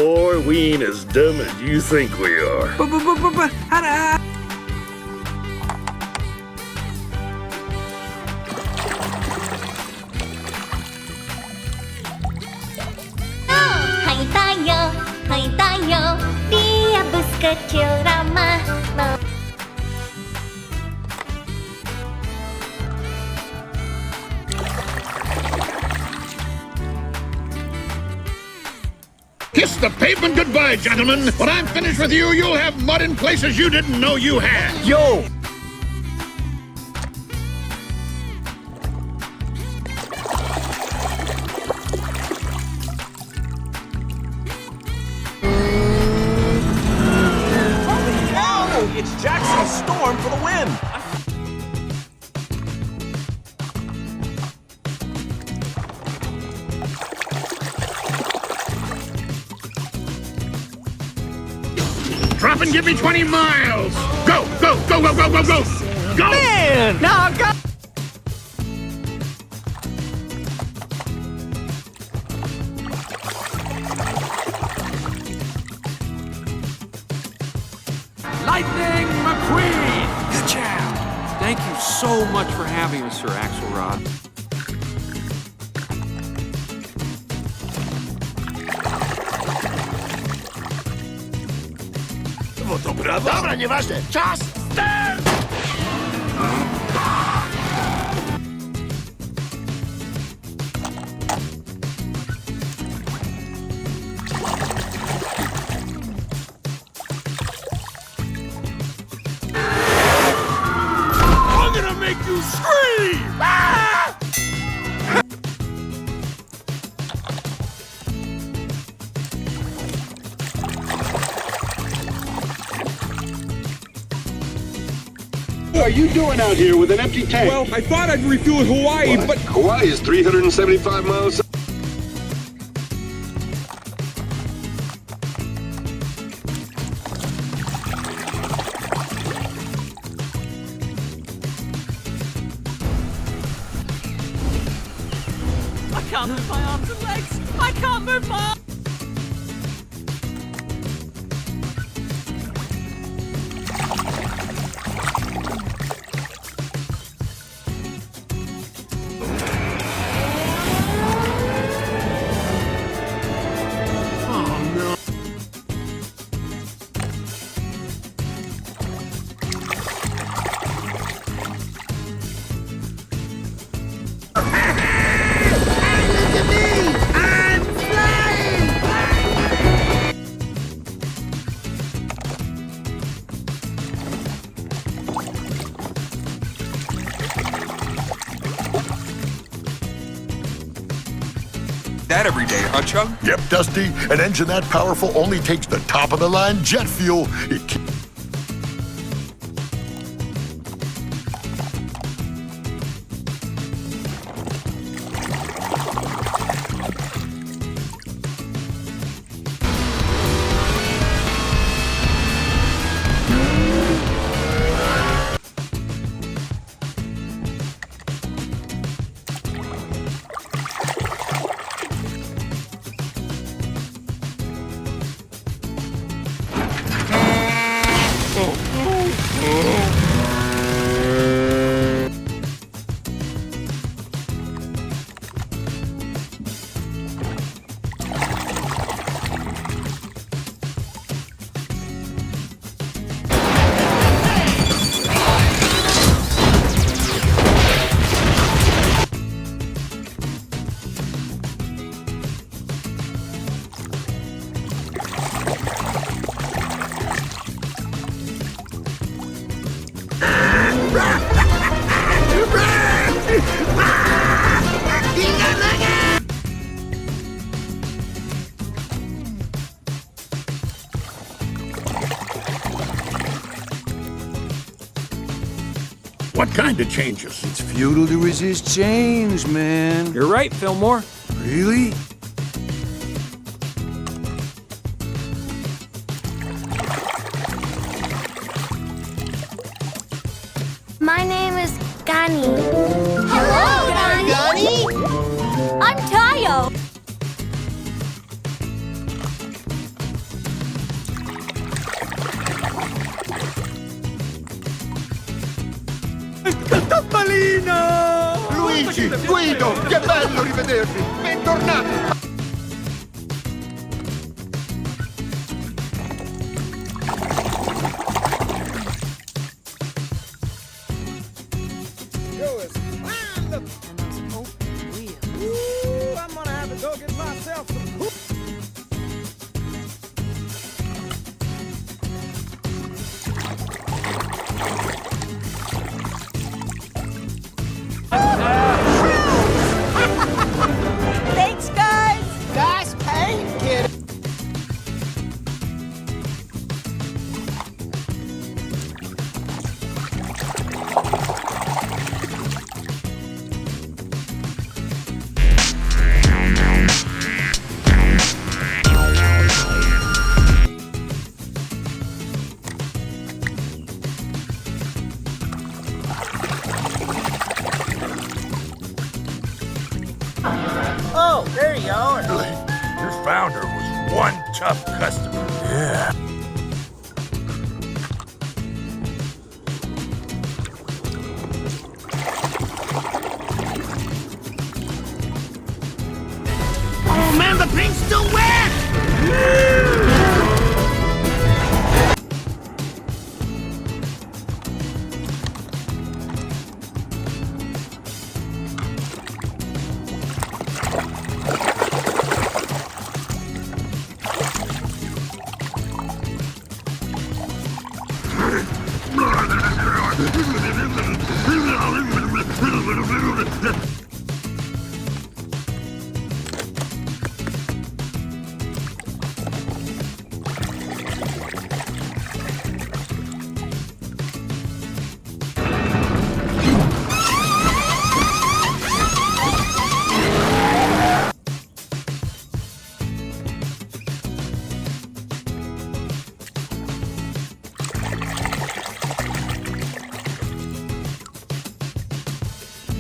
boy, we ain't as dumb as you think we are. Hai tayo, dia bus kecil ramah. Kiss the pavement goodbye, gentlemen. When I'm finished with you, you'll have mud in places you didn't know you had. Yo! It's Jackson's storm for the win! Drop and give me 20 miles! Go, go, go, go, go, go, go! Go! Man! Now go! Lightning McQueen! Good job! Thank you so much for having us, Sir Axelrod. Dobra, nieważne! Czas! Start! I'm gonna make you scream! Ah! What are you doing out here with an empty tank? Well, I thought I'd refuel in Hawaii, What? but... Hawaii is 375 miles. I can't move my arms and legs! I can't move my arms! That every day, huh, Chug? Yep, Dusty. An engine that powerful only takes the top-of-the-line jet fuel. What kind of changes? It's futile to resist change, man. You're right, Fillmore. Really? My name is Gani. Hello, Gani. I'm Tayo. amici! Guido, che bello rivedervi! Bentornati! I'm gonna have to go get myself some cool. Thanks, guys. Nice paint, kid! Oh, there you are. Your founder was one tough customer. Yeah. Oh man, the paint's still wet!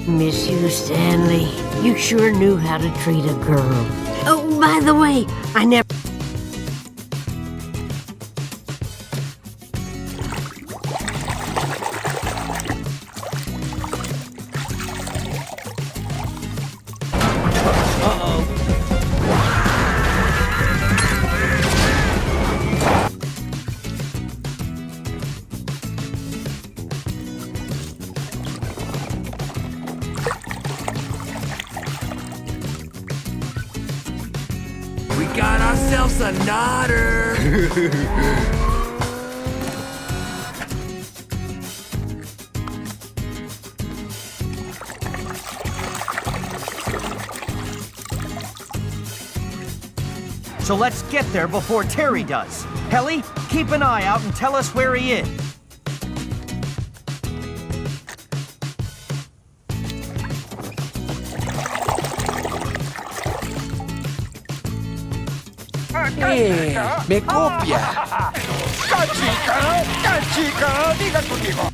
Miss you, Stanley. You sure knew how to treat a girl. Oh, by the way, I never... We got ourselves a nodder. So let's get there before Terry does. Helly, keep an eye out and tell us where he is. Me copia! Cachica, diga conmigo!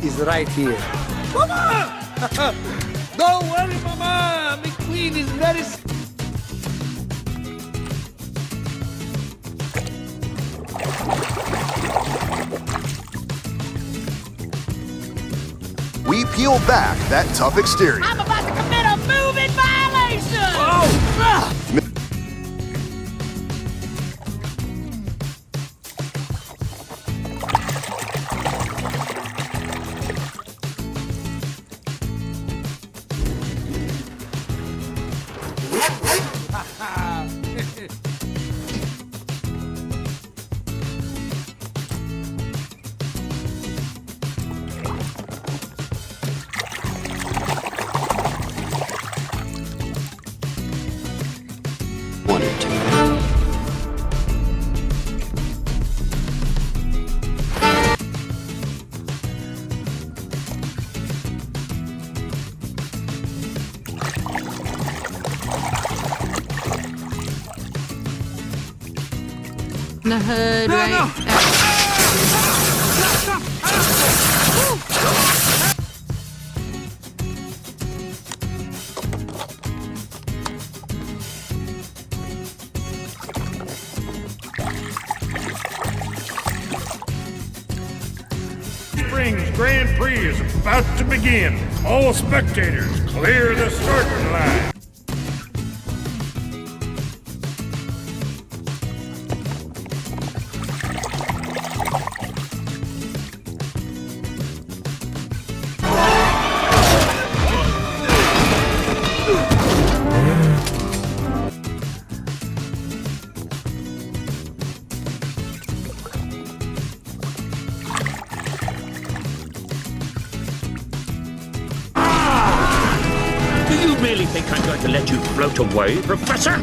Is right here. Mama! Don't worry, Mama. McQueen is very... We peel back that tough exterior. I'm about to commit a moving violation. Oh! The hood, right? Grand Prix is about to begin. All spectators, clear the starting line. Do you really think I'm going to let you float away, Professor?